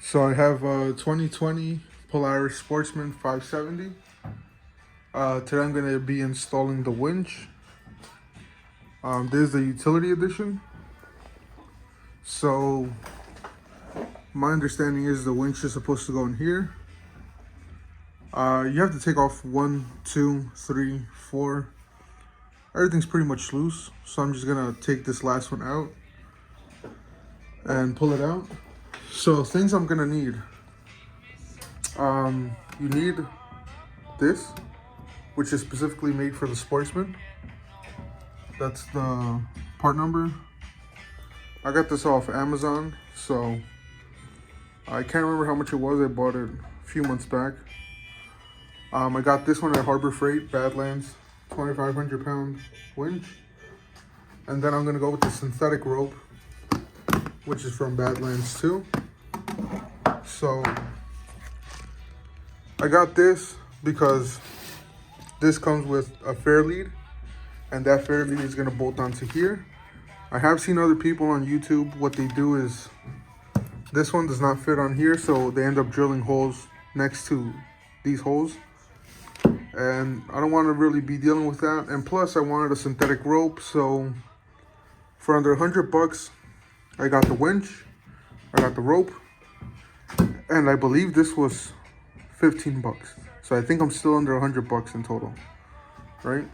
So I have a 2020 Polaris Sportsman 570. Today I'm going to be installing the winch. This is the utility edition. So my understanding is the winch is supposed to go in here. You have to take off 1, 2, 3, 4. Everything's pretty much loose. So I'm just going to take this last one out and pull it out. So things I'm going to need. You need this, which is specifically made for the Sportsman. That's the part number. I got this off Amazon, so I can't remember how much it was. I bought it a few months back. I got this one at Harbor Freight Badland, 2,500 pound winch. And then I'm gonna go with the synthetic rope, which is from Badlands too. So I got this because this comes with a fair lead, and that fair lead is gonna bolt onto here. I have seen other people on YouTube, what they do is, this one does not fit on here, so they end up drilling holes next to these holes. And I don't wanna really be dealing with that. And plus I wanted a synthetic rope, so for under 100 bucks, I got the winch, I got the rope, and I believe this was 15 bucks. So I think I'm still under 100 bucks in total, right?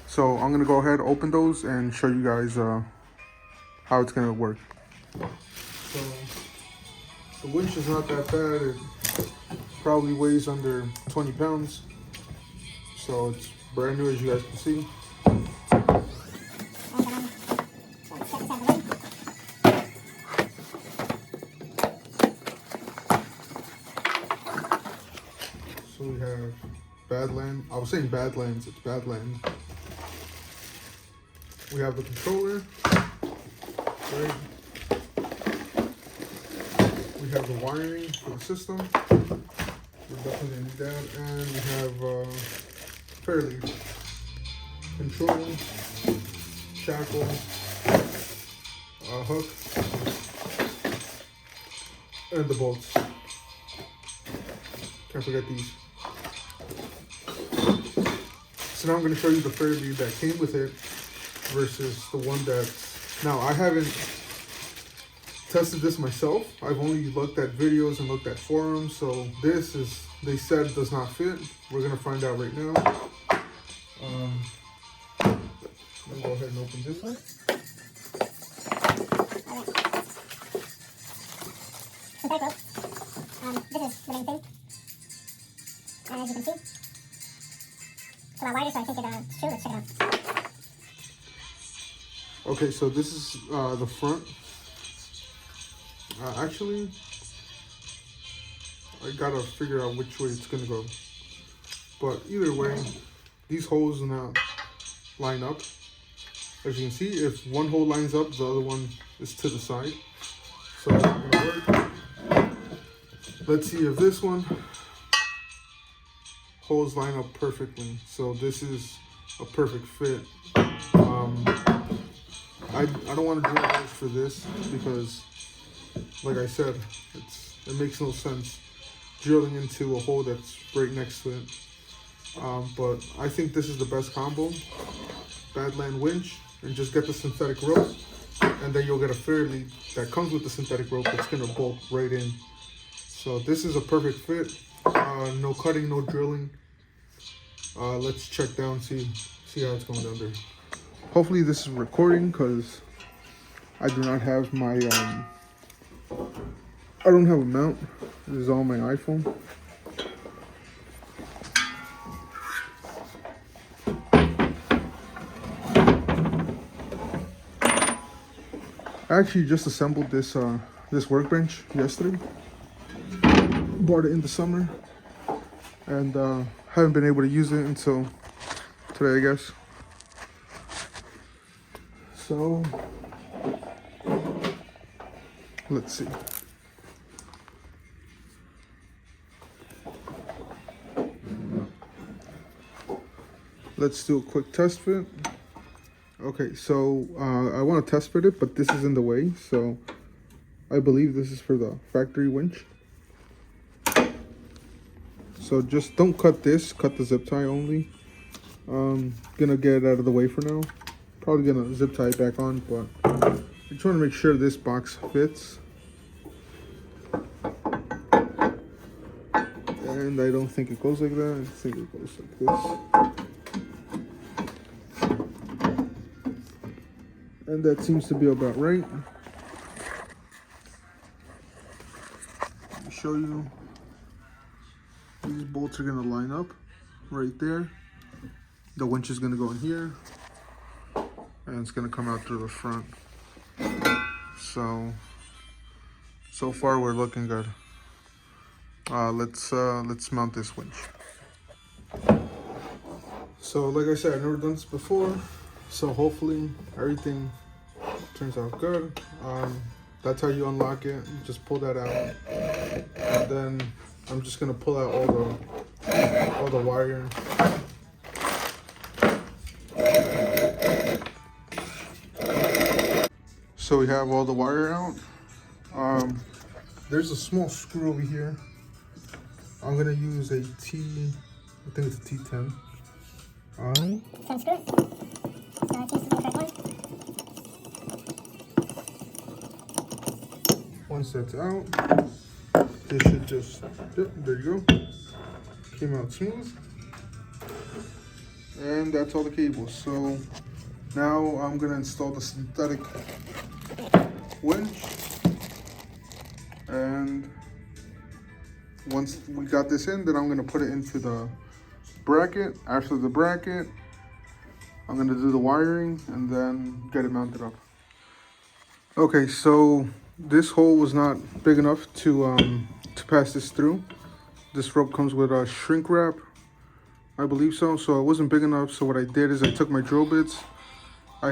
So I'm gonna go ahead, open those, and show you guys how it's gonna work. So the winch is not that bad. It probably weighs under 20 pounds. So it's brand new, as you guys can see. So we have Badland. I was saying Badlands, it's Badland. We have the controller, right? We have the wiring for the system. We're definitely gonna need that. And we have fair lead, control, shackle, hook, and the bolts. Can't forget these. So now I'm going to show you the fair lead that came with it versus the one that, now I haven't tested this myself. I've only looked at videos and looked at forums. So this is, they said, does not fit. We're going to find out right now. Let me go ahead and open this one. This is the main thing. And as you can see, it's a lot wider, so I think it's true. Let's check it out. Okay, so this is the front. Actually, I gotta figure out which way it's gonna go. But either way, these holes now line up. As you can see, if one hole lines up, the other one is to the side. So it's not gonna work. Let's see if this one holes line up perfectly. So this is a perfect fit. I don't want to drill holes for this because, like I said, it makes no sense drilling into a hole that's right next to it. But I think this is the best combo. Badland winch, and just get the synthetic rope, and then you'll get a fair lead that comes with the synthetic rope that's gonna bolt right in. So this is a perfect fit. No cutting, no drilling. Let's check down, see how it's going down there. Hopefully this is recording, because I do not have my I don't have a mount. This is on my iPhone. I actually just assembled this this workbench yesterday. Bought it in the summer, and haven't been able to use it until today, I guess. So let's see. Let's do a quick test fit. Okay, so I want to test fit it, but this is in the way, so I believe this is for the factory winch. So just don't cut this, cut the zip tie only. Gonna get it out of the way for now. Probably gonna zip tie it back on, but I just want to make sure this box fits. And I don't think it goes like that. I think it goes like this. And that seems to be about right. Let me show you. These bolts are gonna line up right there. The winch is gonna go in here, and it's gonna come out through the front. So far we're looking good. Let's mount this winch. So like I said, I've never done this before, so hopefully everything turns out good. That's how you unlock it. You just pull that out, and then I'm just gonna pull out all the wire. So we have all the wire out. There's a small screw over here. I'm gonna use a I think it's a T10. 10 screws. So it seems to be the correct one. Once that's out, this should just, yep, there you go. Came out smooth. And that's all the cables. So now I'm gonna install the synthetic winch. And once we got this in, then I'm gonna put it into the bracket. After the bracket, I'm gonna do the wiring and then get it mounted up. Okay, so this hole was not big enough to pass this through. This rope comes with a shrink wrap, I believe so. So it wasn't big enough. So what I did is I took my drill bits. I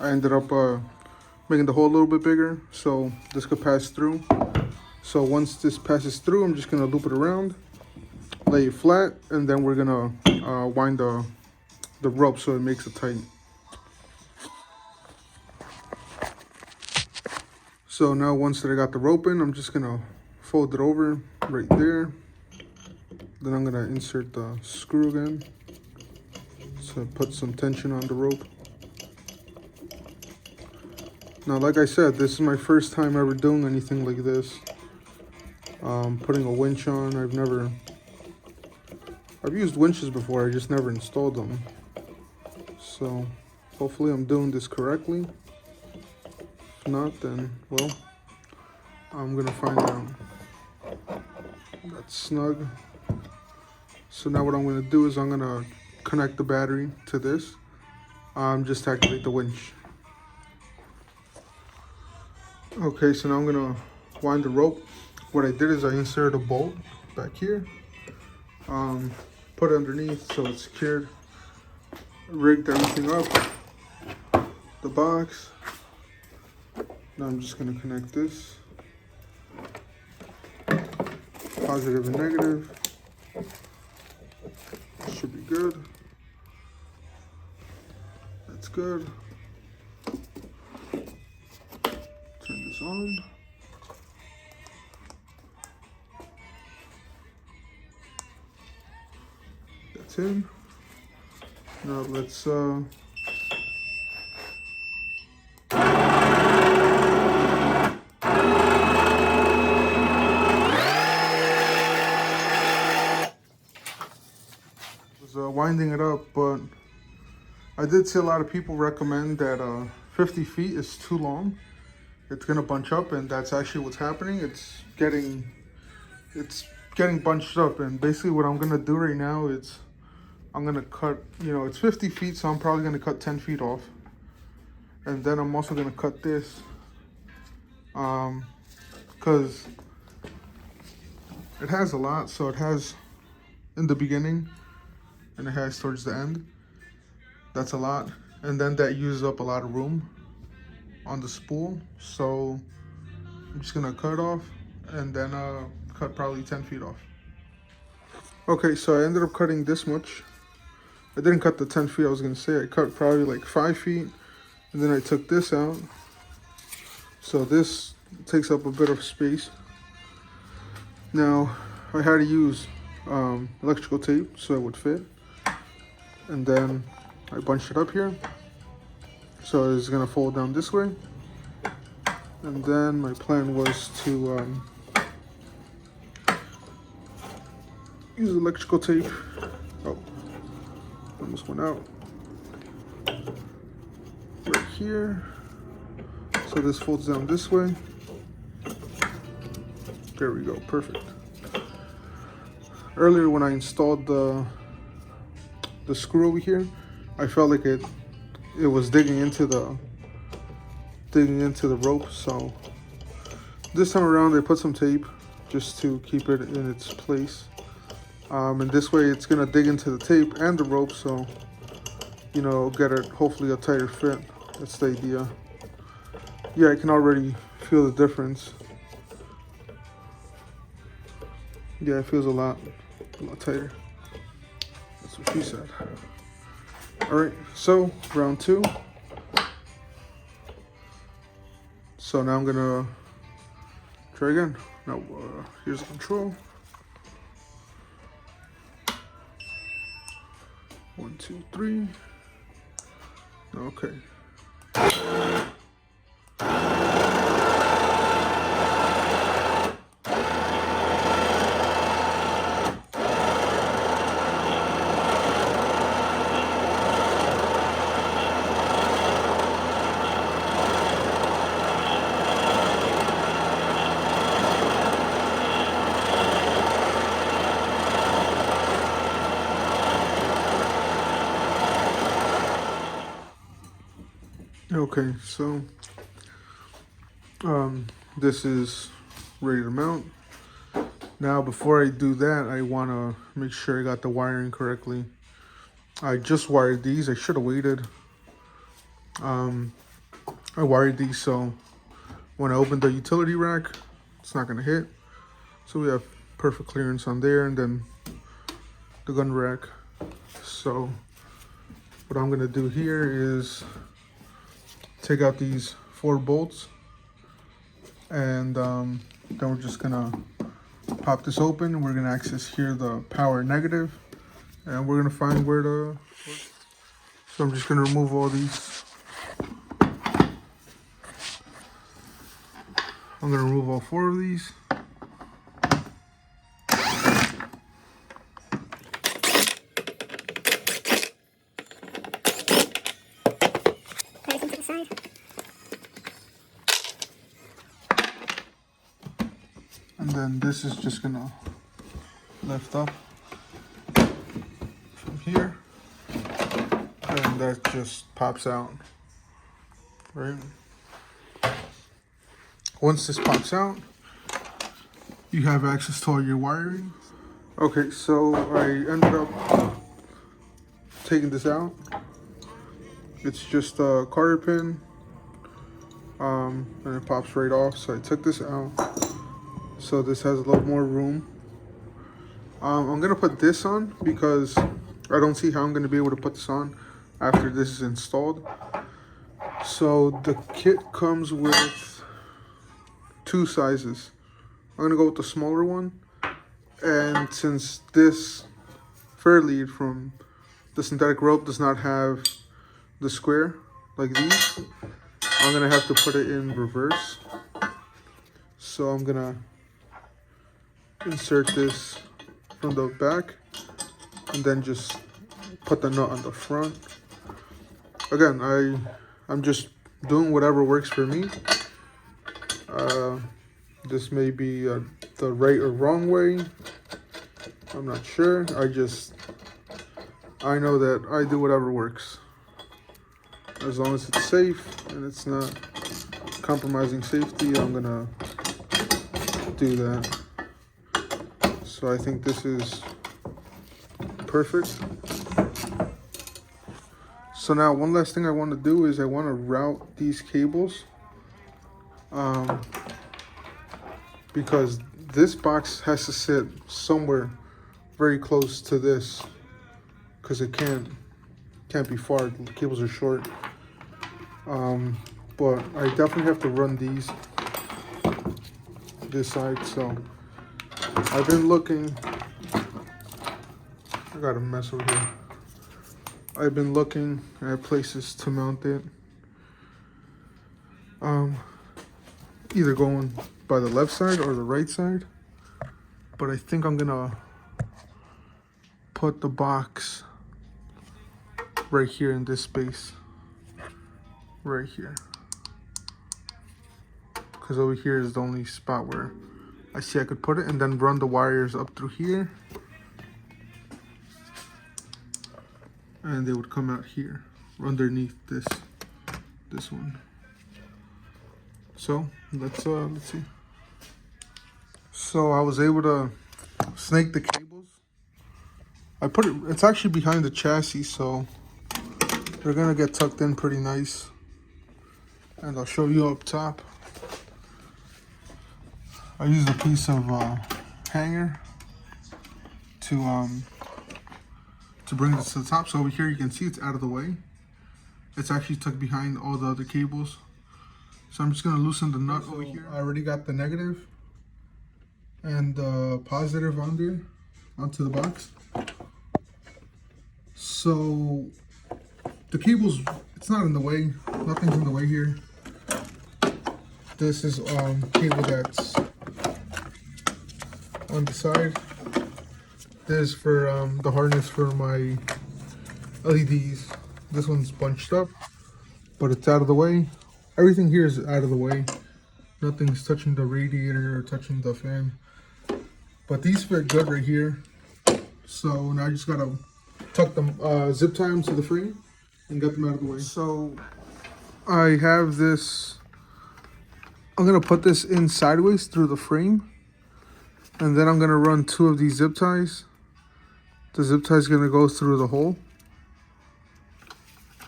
ended up making the hole a little bit bigger so this could pass through. So once this passes through, I'm just gonna loop it around, lay it flat, and then we're gonna wind the rope so it makes it tight. So now once that I got the rope in, I'm just gonna fold it over right there. Then I'm gonna insert the screw again to put some tension on the rope. Now, like I said, this is my first time ever doing anything like this. Putting a winch on. I've used winches before, I just never installed them. So hopefully I'm doing this correctly. If not, then, well, I'm gonna find out. That's snug. So now what I'm gonna do is I'm gonna connect the battery to this. Just to activate the winch. Okay, so now I'm gonna wind the rope. What I did is I inserted a bolt back here, put it underneath so it's secured, rigged everything up, the box. Now I'm just gonna connect this, positive and negative. Should be good. That's good. Turn this on. That's in. Now let's winding it up, but I did see a lot of people recommend that 50 feet is too long. It's gonna bunch up, and that's actually what's happening. It's getting bunched up, and basically what I'm gonna do right now is I'm gonna cut, it's 50 feet, so I'm probably gonna cut 10 feet off. And then I'm also gonna cut this, because it has a lot. So it has in the beginning, and it has towards the end. That's a lot. And then that uses up a lot of room on the spool. So I'm just gonna cut off, and then cut probably 10 feet off. Okay, so I ended up cutting this much. I didn't cut the 10 feet I was gonna say. I cut probably like 5 feet, and then I took this out. So this takes up a bit of space. Now, I had to use electrical tape so it would fit, and then I bunched it up here so it's gonna fold down this way. And then my plan was to use electrical tape. Oh, almost went out. Right here. So this folds down this way. There we go, perfect. Earlier when I installed the screw over here, I felt like it was digging into the rope. So this time around I put some tape just to keep it in its place. And this way it's gonna dig into the tape and the rope, so you know, get it hopefully a tighter fit. That's the idea. Yeah, I can already feel the difference. Yeah, it feels a lot tighter. That's what she said. All right, so round 2. So now I'm gonna try again. Now here's the control. 1, 2, 3. Okay. Okay, so this is ready to mount. Now before I do that, I want to make sure I got the wiring correctly. I just wired these. I should have waited. I wired these so when I open the utility rack, it's not going to hit. So we have perfect clearance on there, and then the gun rack. So what I'm going to do here is take out these 4 bolts, and then we're just gonna pop this open. We're gonna access here the power negative, and we're gonna find where to. So I'm just gonna remove all these. I'm gonna remove all 4 of these. And then this is just gonna lift up from here, and that just pops out, right? Once this pops out, you have access to all your wiring. Okay, so I ended up taking this out. It's just a cotter pin, and it pops right off. So I took this out. So this has a little more room. I'm gonna put this on because I don't see how I'm gonna be able to put this on after this is installed. So the kit comes with 2 sizes. I'm gonna go with the smaller one. And since this fair lead from the synthetic rope does not have the square like these, I'm gonna have to put it in reverse. So I'm gonna insert this from the back and then just put the nut on the front. Again, I'm just doing whatever works for me. This may be the right or wrong way. I'm not sure. I know that I do whatever works. As long as it's safe and it's not compromising safety, I'm gonna do that. So I think this is perfect. So now one last thing I want to do is I want to route these cables, because this box has to sit somewhere very close to this, because it can't be far. The cables are short. But I definitely have to run these this side, so I've been looking. I got a mess over here. I've been looking at places to mount it. Either going by the left side or the right side. But I think I'm gonna put the box right here in this space. Right here. Because over here is the only spot where I see I could put it, and then run the wires up through here. And they would come out here underneath this one. So let's see. So I was able to snake the cables. I put it's actually behind the chassis, so they're gonna get tucked in pretty nice. And I'll show you up top. I used a piece of hanger to bring this to the top. So over here you can see it's out of the way. It's actually tucked behind all the other cables. So I'm just gonna loosen the nut over here. I already got the negative and the positive on there, onto the box. So the cables, it's not in the way. Nothing's in the way here. This is cable that's on the side. This is for the harness for my LEDs. This one's bunched up, but it's out of the way. Everything here is out of the way. Nothing's touching the radiator or touching the fan. But these fit good right here. So now I just gotta tuck them, zip tie them to the frame and get them out of the way. So I have this, I'm gonna put this in sideways through the frame. And then I'm gonna run 2 of these zip ties. The zip tie is gonna go through the hole.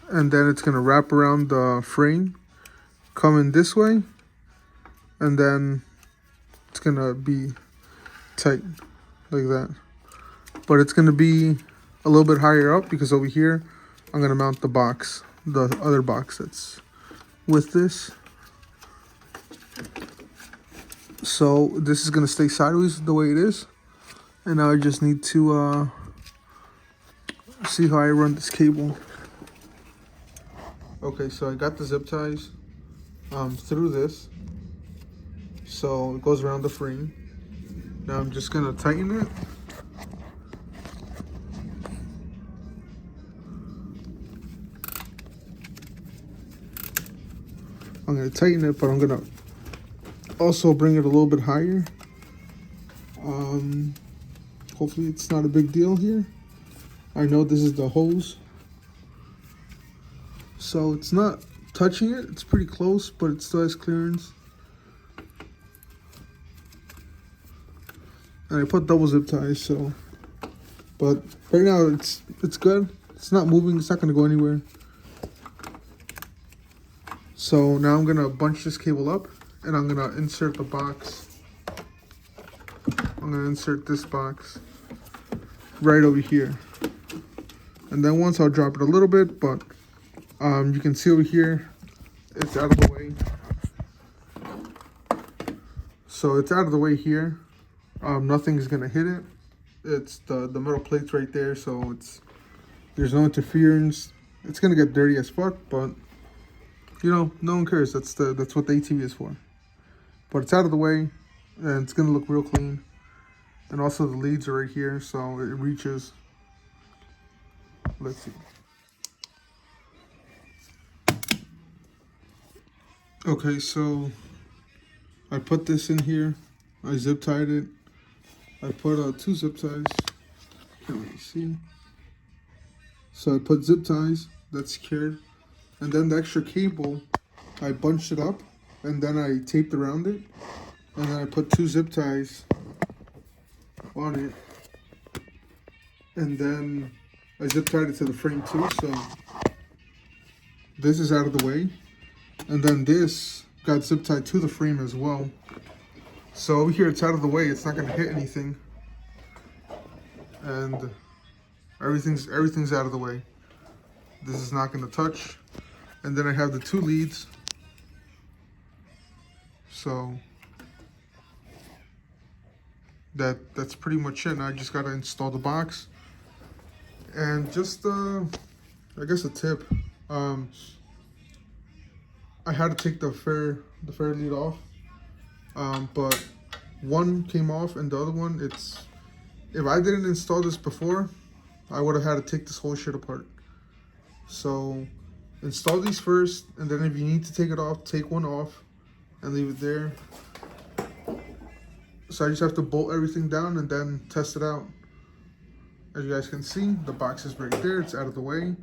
And then it's gonna wrap around the frame, come in this way, and then it's gonna be tight like that. But it's gonna be a little bit higher up because over here I'm gonna mount the box, the other box that's with this. So this is gonna stay sideways the way it is, and now I just need to see how I run this cable. Okay, so I got the zip ties through this, so it goes around the frame. Now I'm just gonna tighten it. I'm gonna tighten it, but I'm gonna also bring it a little bit higher. Hopefully it's not a big deal here. I know this is the hose, so it's not touching it. It's pretty close, but it still has clearance. And I put double zip ties, so. But right now it's good. It's not moving. It's not gonna go anywhere. So now I'm gonna bunch this cable up, and I'm gonna insert the box. I'm gonna insert this box right over here. And then once I'll drop it a little bit, but you can see over here, it's out of the way. So it's out of the way here. Nothing is gonna hit it. It's the metal plates right there, so there's no interference. It's gonna get dirty as fuck, but you know, no one cares. That's what the ATV is for. But it's out of the way, and it's gonna look real clean. And also the leads are right here, so it reaches. Let's see. Okay, so I put this in here. I zip tied it. I put 2 zip ties. Can't really see. So I put zip ties. That's secured. And then the extra cable, I bunched it up, and then I taped around it. And then I put 2 zip ties on it. And then I zip tied it to the frame too, so this is out of the way. And then this got zip tied to the frame as well. So over here it's out of the way, it's not gonna hit anything. And everything's out of the way. This is not gonna touch. And then I have the 2 leads. So that's pretty much it. Now I just gotta install the box. And just I guess a tip. I had to take the fair lead off. But one came off and the other one, if I didn't install this before, I would have had to take this whole shit apart. So install these first, and then if you need to take it off, take one off and leave it there. So I just have to bolt everything down and then test it out. As you guys can see, the box is right there. It's out of the way.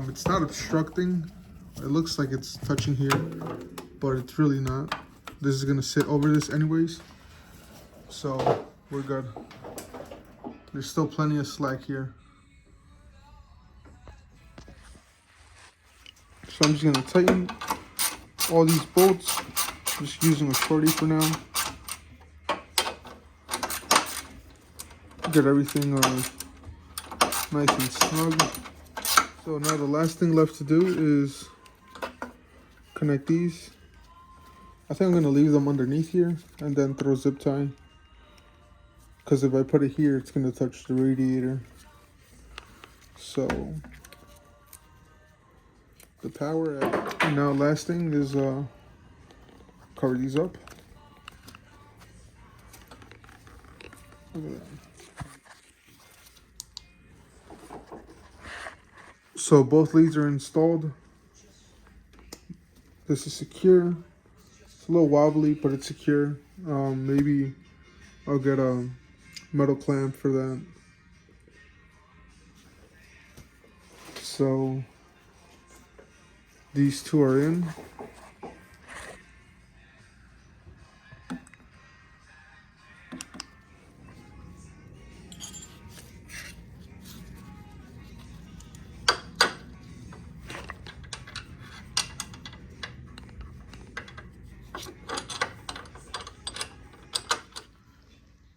It's not obstructing. It looks like it's touching here, but it's really not. This is gonna sit over this anyways. So we're good. There's still plenty of slack here. So I'm just gonna tighten all these bolts, just using a shorty for now. Get everything nice and snug. So now the last thing left to do is connect these. I think I'm gonna leave them underneath here and then throw zip tie. Because if I put it here, it's gonna touch the radiator. So the power. And now last thing is cover these up. Look at that. So both leads are installed. This is secure. It's a little wobbly, but it's secure. Maybe I'll get a metal clamp for that. So these two are in.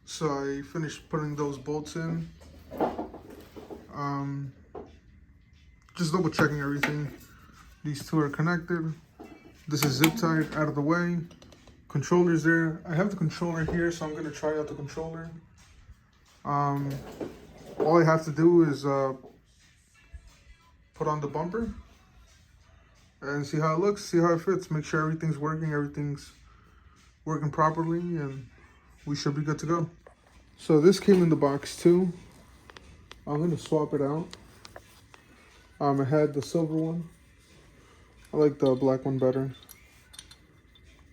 So I finished putting those bolts in. Just double checking everything. These two are connected. This is zip tied out of the way. Controller's there. I have the controller here, so I'm gonna try out the controller. All I have to do is put on the bumper and see how it looks, see how it fits, make sure everything's working properly, and we should be good to go. So this came in the box too. I'm gonna swap it out. I had the silver one. I like the black one better.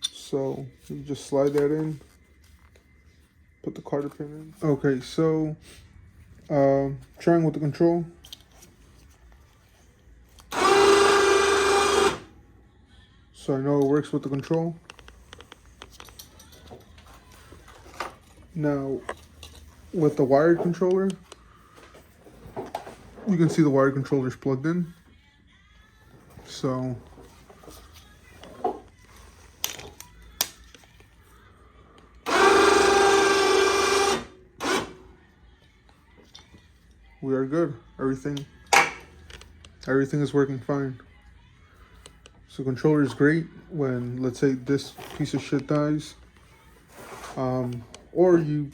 So you just slide that in. Put the carter pin in. Okay, so trying with the control. So I know it works with the control. Now, with the wired controller, you can see the wired controller is plugged in. So we are good. Everything is working fine. So controller is great when, let's say, this piece of shit dies, or you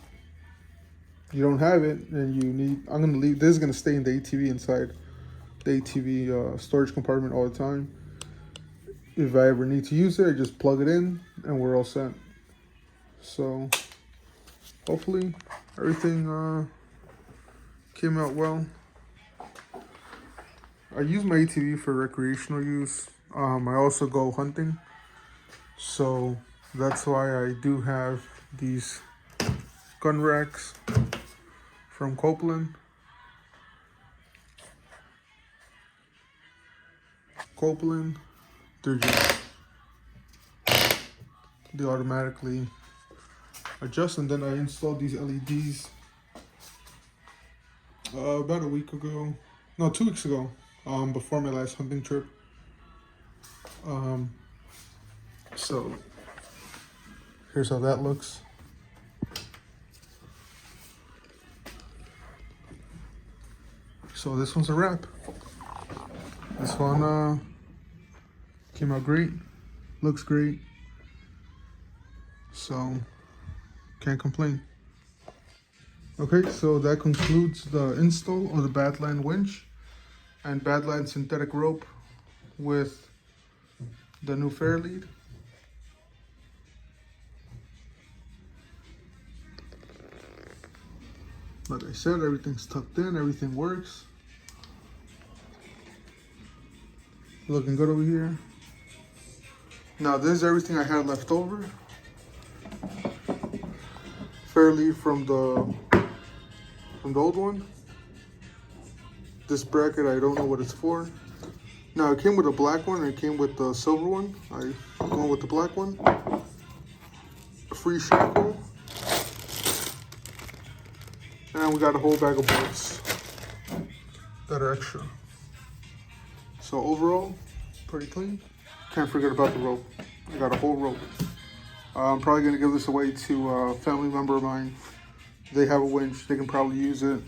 don't have it and you need. I'm gonna leave. This is gonna stay in the ATV inside the ATV storage compartment all the time. If I ever need to use it, I just plug it in and we're all set. So hopefully everything came out well. I use my ATV for recreational use. I also go hunting, so that's why I do have these gun racks from Copeland. They automatically adjust, and then I installed these LEDs about a week ago. No, 2 weeks ago, before my last hunting trip. So here's how that looks. So this one's a wrap. This one came out great, looks great. So can't complain. Okay, so that concludes the install of the Badland winch and Badland synthetic rope with the new fair lead. Like I said, everything's tucked in, everything works. Looking good over here. Now this is everything I had left over. Fair lead from the old one. This bracket, I don't know what it's for. Now it came with a black one and it came with the silver one. I went with the black one. A free shackle. And we got a whole bag of bolts that are extra. So overall, pretty clean. Can't forget about the rope. I got a whole rope. I'm probably gonna give this away to a family member of mine. They have a winch, they can probably use it,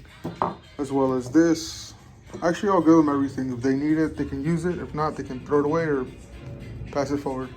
as well as this. Actually, I'll give them everything. If they need it, they can use it. If not, they can throw it away or pass it forward.